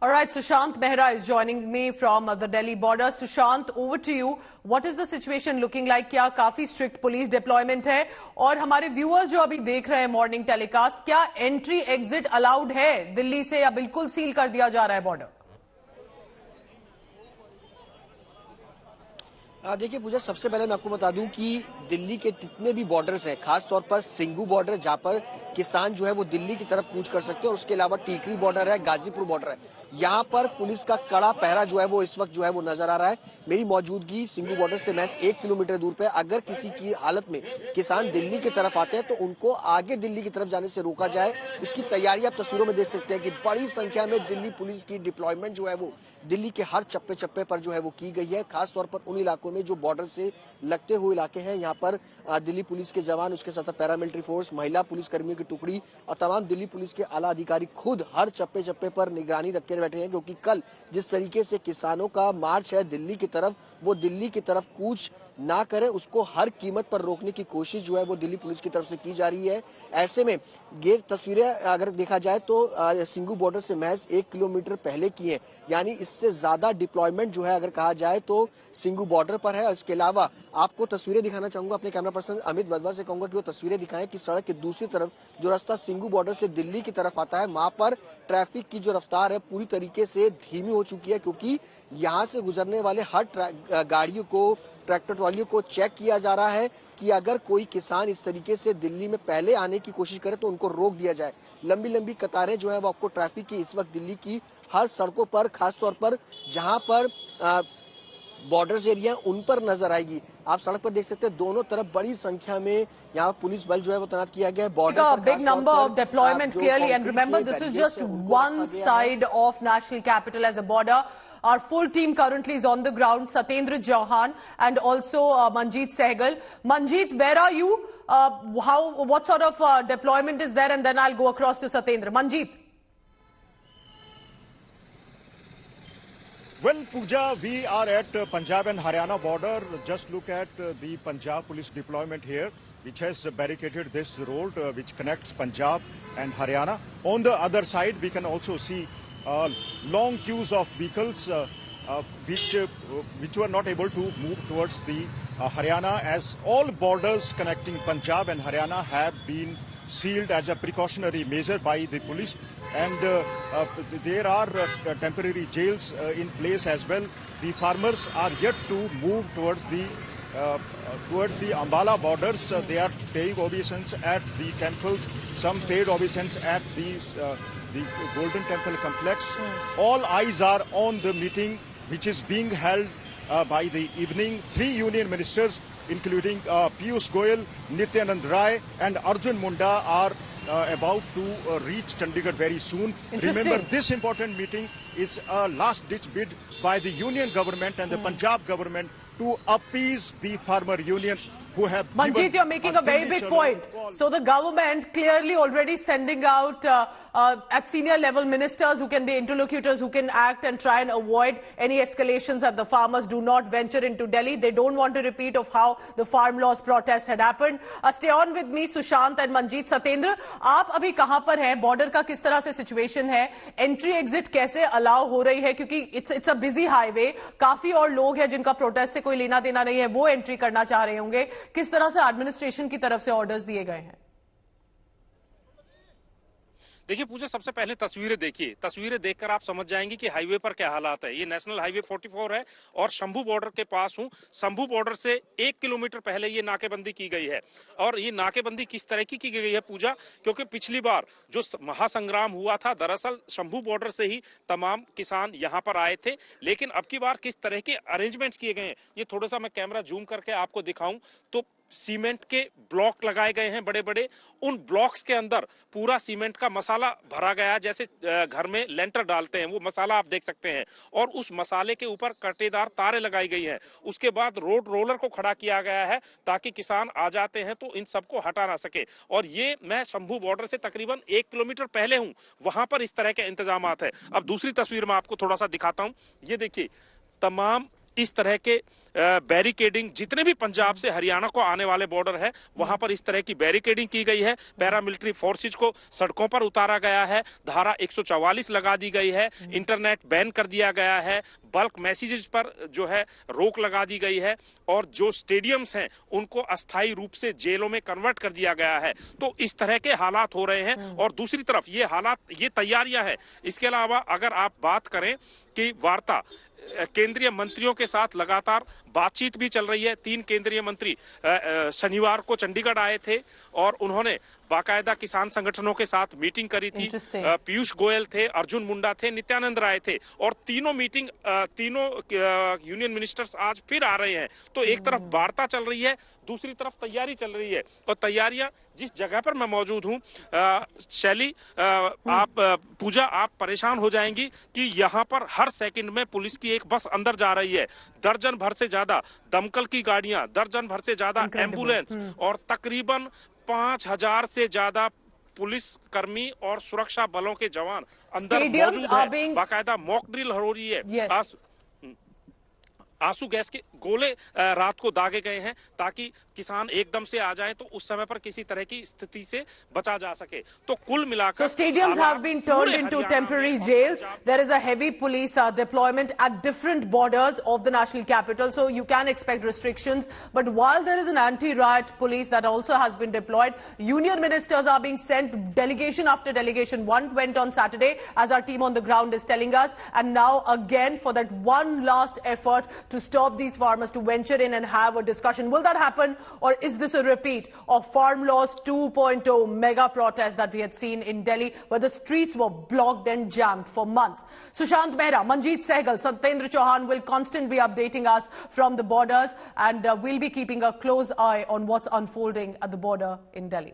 All right, Sushant Mehra is joining me from the Delhi border. Sushant, over to you. What is the situation looking like? क्या काफी strict police deployment है और हमारे viewers जो अभी देख रहे हैं morning telecast, क्या entry exit allowed है दिल्ली से या बिल्कुल सील कर दिया जा रहा है border? देखिए पूजा, सबसे पहले मैं आपको बता दूं कि दिल्ली के जितने भी बॉर्डर्स हैं, खास तौर पर सिंघू बॉर्डर जहां पर किसान जो है वो दिल्ली की तरफ कूच कर सकते हैं, और उसके अलावा टीकरी बॉर्डर है, गाजीपुर बॉर्डर है, यहाँ पर पुलिस का कड़ा पहरा जो है वो इस वक्त जो है वो नजर आ रहा है। मेरी मौजूदगी सिंघू बॉर्डर से महज 1 किलोमीटर दूर पे। अगर किसी की हालत में किसान दिल्ली की तरफ आते हैं तो उनको आगे दिल्ली की तरफ जाने से रोका जाए, इसकी तैयारी आप तस्वीरों में देख सकते हैं कि बड़ी संख्या में दिल्ली पुलिस की डिप्लॉयमेंट जो है वो दिल्ली के हर चप्पे चप्पे पर जो है वो की गई है। खास तौर पर उन इलाकों में जो बॉर्डर से लगते हुए इलाके हैं, यहाँ पर दिल्ली पुलिस के जवान, उसके साथ पैरामिलिट्री फोर्स, महिला पुलिस कर्मियों की टुकड़ी और तमाम दिल्ली पुलिस के आला अधिकारी खुद हर चप्पे चप्पे पर निगरानी रखे बैठे हैं, क्योंकि कल जिस तरीके से किसानों का मार्च है दिल्ली की तरफ, वो दिल्ली की तरफ कूच ना करे, उसको हर कीमत पर रोकने की कोशिश जो है वो दिल्ली पुलिस की तरफ से की जा रही है। ऐसे में ये तस्वीरें अगर देखा जाए तो सिंघू बॉर्डर से महज 1 किलोमीटर पहले की है, यानी इससे ज्यादा डिप्लॉयमेंट जो है अगर कहा जाए तो सिंघू बॉर्डर पर है। इसके अलावा आपको तस्वीरें दिखाना चाहूंगा, अपने कैमरा पर्सन अमित वधवा से कहूंगा कि वो तस्वीरें दिखाएं कि सड़क के दूसरी तरफ जो रास्ता सिंघू बॉर्डर से दिल्ली की तरफ आता है, वहां पर ट्रैफिक की जो रफ्तार है पूरी तरीके से धीमी हो चुकी है, क्योंकि यहां से गुजरने वाले हर गाड़ियों को, ट्रैक्टर ट्रॉलियों को चेक किया जा रहा है कि अगर कोई किसान इस तरीके से दिल्ली में पहले आने की कोशिश करे तो उनको रोक दिया जाए। लंबी लंबी कतारें जो है वो आपको ट्रैफिक की इस वक्त दिल्ली की हर सड़कों पर, खासतौर पर जहां पर बॉर्डर्स एरिया उन पर नजर आएगी। आप सड़क पर देख सकते हैं दोनों तरफ बड़ी संख्या में यहाँ पुलिस बल जो है वो तैनात किया गया है। बॉर्डर पर big number of deployment clearly, and remember this is just one side of national capital as a border. Our full team currently is on the ground. Satyendra Chauhan and also Manjeet Sehgal. Manjeet, where are you? What sort of deployment is there? And then I'll go across to Satyendra. Manjeet. Well, Pooja, we are at Punjab and Haryana border. Just look at the Punjab police deployment here, which has barricaded this road which connects Punjab and Haryana. On the other side, we can also see long queues of vehicles which were not able to move towards the Haryana, as all borders connecting Punjab and Haryana have been sealed as a precautionary measure by the police, and there are temporary jails in place as well. The farmers are yet to move towards the Ambala borders. They are paying obeisance at the temples. Some paid obeisance at the Golden Temple complex. All eyes are on the meeting which is being held by the evening. 3 union ministers, including Piyush Goyal, Nityanand Rai and Arjun Munda, are about to reach Chandigarh very soon. Remember, this important meeting is a last-ditch bid by the union government and the Punjab government to appease the farmer unions who have... Manjeet, you're making a very big point. So the government clearly already sending out at senior level ministers who can be interlocutors, who can act and try and avoid any escalations that the farmers do not venture into Delhi. They don't want a repeat of how the farm laws protest had happened. Stay on with me, Sushant and Manjeet. Satyendra, आप अभी कहां पर हैं? Border का किस तरह से situation है? एंट्री एग्जिट कैसे अलाउ हो रही है? क्योंकि इट्स अ बिजी हाईवे, काफी और लोग हैं जिनका प्रोटेस्ट से कोई लेना देना नहीं है, वो एंट्री करना चाह रहे होंगे। किस तरह से एडमिनिस्ट्रेशन की तरफ से ऑर्डर्स दिए गए हैं? देखिए पूजा, सबसे पहले तस्वीरें देखिए। तस्वीरें देखकर आप समझ जाएंगे कि हाईवे पर क्या हालात है। ये नेशनल हाईवे 44 है और शंभू बॉर्डर के पास हूं। शंभू बॉर्डर से 1 किलोमीटर पहले ये नाकेबंदी की गई है, और ये नाकेबंदी किस तरह की गई है पूजा, क्योंकि पिछली बार जो महासंग्राम हुआ था, दरअसल शंभू बॉर्डर से ही तमाम किसान यहाँ पर आए थे, लेकिन अब की बार किस तरह के अरेंजमेंट्स किए गए हैं, ये थोड़ा सा मैं कैमरा जूम करके आपको दिखाऊं तो सीमेंट के ब्लॉक लगाए गए हैं बड़े बड़े। उन ब्लॉक्स के अंदर पूरा सीमेंट का मसाला भरा गया, जैसे घर में लेंटर डालते हैं वो मसाला आप देख सकते हैं, और उस मसाले के ऊपर कटेदार तारें लगाई गई हैं। उसके बाद रोड रोलर को खड़ा किया गया है ताकि किसान आ जाते हैं तो इन सबको हटा ना सके। और ये मैं शंभू बॉर्डर से तकरीबन 1 किलोमीटर पहले हूं, वहां पर इस तरह के इंतजाम है। अब दूसरी तस्वीर में आपको थोड़ा सा दिखाता हूं। ये देखिए, तमाम इस तरह के बैरिकेडिंग, जितने भी पंजाब से हरियाणा को आने वाले बॉर्डर है वहां पर इस तरह की बैरिकेडिंग की गई है। पैरामिलिट्री फोर्सेज को सड़कों पर उतारा गया है, धारा 144 लगा दी गई है, इंटरनेट बैन कर दिया गया है, बल्क मैसेजेस पर जो है रोक लगा दी गई है, और जो स्टेडियम्स हैं उनको अस्थायी रूप से जेलों में कन्वर्ट कर दिया गया है। तो इस तरह के हालात हो रहे हैं। और दूसरी तरफ ये हालात, ये तैयारियां हैं। इसके अलावा अगर आप बात करें कि वार्ता, केंद्रीय मंत्रियों के साथ लगातार बातचीत भी चल रही है। 3 केंद्रीय मंत्री शनिवार को चंडीगढ़ आए थे और उन्होंने बाकायदा किसान संगठनों के साथ मीटिंग करी थी। पीयूष गोयल थे, अर्जुन मुंडा थे, नित्यानंद राय थे, और तीनों यूनियन मिनिस्टर्स आज फिर आ रहे हैं। तो एक तरफ वार्ता चल रही है, दूसरी तरफ तैयारी चल रही है। और तैयारियां जिस जगह पर मैं मौजूद हूं, शैली, आप पूजा, आप परेशान हो जाएंगी कि यहाँ पर हर सेकंड में पुलिस की एक बस अंदर जा रही है। दर्जन भर से ज्यादा दमकल की गाड़ियां, दर्जन भर से ज्यादा एम्बुलेंस, और तकरीबन 5000 से ज्यादा पुलिस कर्मी और सुरक्षा बलों के जवान अंदर मौजूद हैं। बाकायदा मॉक ड्रिल हो रही है। आंसू गैस के गोले रात को दागे गए हैं ताकि किसान एकदम से आ जाएं तो उस समय पर किसी तरह की स्थिति से बचा जा सके। तो कुल मिलाकर stadiums have been turned into temporary jails. There is a heavy police deployment at different borders of the national capital, so you can expect restrictions. But while there is an anti-riot police that also has been deployed, union ministers are being sent, delegation after delegation. One went on Saturday, as our team on the ground is telling us, and now again for that one last effort to stop these farmers to venture in and have a discussion. Will that happen, or is this a repeat of Farm Laws 2.0 mega protest that we had seen in Delhi, where the streets were blocked and jammed for months? Sushant Mehra, Manjeet Sehgal, Satyendra Chauhan will constantly be updating us from the borders, and we'll be keeping a close eye on what's unfolding at the border in Delhi.